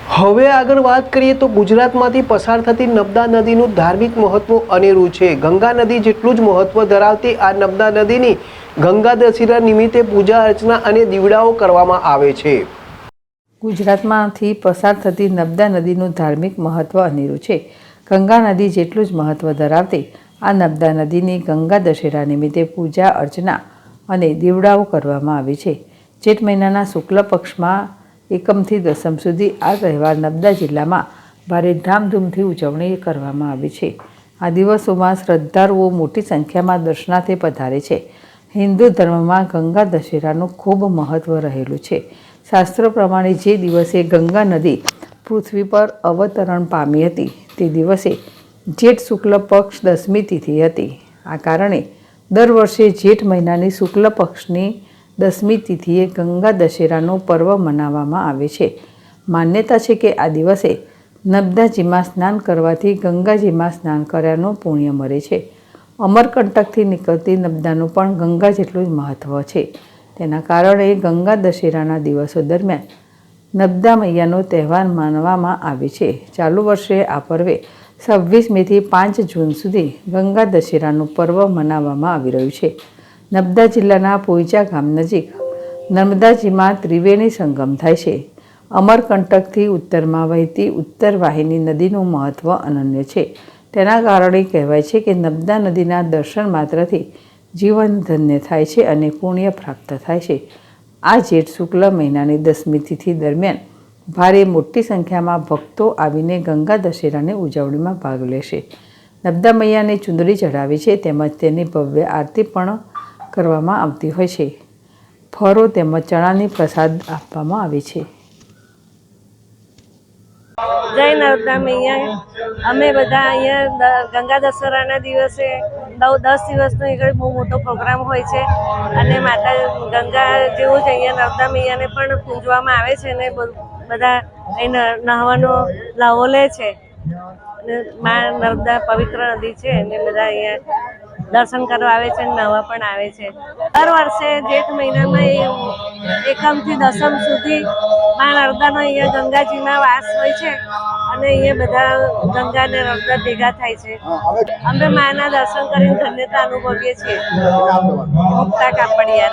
હવે આગળ વાત કરીએ તો ગુજરાતમાંથી પસાર થતી નર્મદા નદીનું ધાર્મિક મહત્વ અનેરું છે। ગંગા નદી જેટલું જ મહત્વ ધરાવતી આ નર્મદા નદીની ગંગા દશેરા નિમિત્તે પૂજા અર્ચના અને દીવડાઓ કરવામાં આવે છે। ગુજરાતમાંથી પસાર થતી નર્મદા નદીનું ધાર્મિક મહત્વ અનેરું છે। ગંગા નદી જેટલું જ મહત્વ ધરાવતી આ નર્મદા નદીની ગંગા દશેરા નિમિત્તે પૂજા અર્ચના અને દીવડાઓ કરવામાં આવે છે। જેઠ મહિનાના શુક્લ પક્ષમાં એકમથી દસમ સુધી આ તહેવાર નર્મદા જિલ્લામાં ભારે ધામધૂમથી ઉજવણી કરવામાં આવે છે। આ દિવસોમાં શ્રદ્ધાળુઓ મોટી સંખ્યામાં દર્શનાર્થે પધારે છે। હિન્દુ ધર્મમાં ગંગા દશેરાનું ખૂબ મહત્વ રહેલું છે। શાસ્ત્રો પ્રમાણે જે દિવસે ગંગા નદી પૃથ્વી પર અવતરણ પામી હતી તે દિવસે જેઠ શુક્લ પક્ષ દસમી તિથિ હતી। આ કારણે દર વર્ષે જેઠ મહિનાની શુક્લ પક્ષની દસમી તિથિએ ગંગા દશેરાનું પર્વ મનાવવામાં આવે છે। માન્યતા છે કે આ દિવસે નર્મદાજીમાં સ્નાન કરવાથી ગંગાજીમાં સ્નાન કર્યાનું પુણ્ય મળે છે। અમરકંટકથી નીકળતી નર્મદાનું પણ ગંગા જેટલું જ મહત્વ છે। તેના કારણે ગંગા દશેરાના દિવસો દરમિયાન નર્મદા મૈયાનો તહેવાર માનવામાં આવે છે। ચાલુ વર્ષે આ પર્વે 26 મેથી 5 જૂન સુધી ગંગા દશેરાનું પર્વ મનાવવામાં આવી રહ્યું છે। નર્મદા જિલ્લાના પોઈચા ગામ નજીક નર્મદાજીમાં ત્રિવેણી સંગમ થાય છે। અમરકંટકથી ઉત્તરમાં વહેતી ઉત્તર વાહિની નદીનું મહત્વ અનન્ય છે। તેના કારણે કહેવાય છે કે નર્મદા નદીના દર્શન માત્રથી જીવન ધન્ય થાય છે અને પુણ્ય પ્રાપ્ત થાય છે। આ જેઠ શુક્લ મહિનાની દસમી તિથિ દરમિયાન ભારે મોટી સંખ્યામાં ભક્તો આવીને ગંગા દશેરાની ઉજવણીમાં ભાગ લેશે। નર્મદા મૈયાને ચુંદડી ચઢાવી છે તેમજ તેની ભવ્ય આરતી પણ કરવામાં આવતી હોય છે। ફળો તેમજ ચણાની પ્રસાદ આપવામાં આવે છે। જય નર્મદા મૈયા। અમે બધા અહીંયા ગંગા દશેરાના દિવસે 10 દિવસનો એક બહુ મોટો પ્રોગ્રામ હોય છે અને માતા ગંગા જેવું જ અહીંયા નર્મદા મૈયાને પણ પૂજવામાં આવે છે અને બધા અહીં નહાવાનો લાવો લે છે અને માં નર્મદા પવિત્ર નદી છે અને બધા અહીંયા દર્શન કરવા આવે છે અને નહાવા પણ આવે છે। દર વર્ષે જેઠ મહિનામાં એકમથી દસમ સુધી માં નર્મદાનો અહીંયા ગંગાજીમાં વાસ હોય છે અને અહીંયા બધા ગંગા અને નર્મદા ભેગા થાય છે। અમે માના દર્શન કરીને ધન્યતા અનુભવીએ છીએ। મુક્તા કાપડિયા।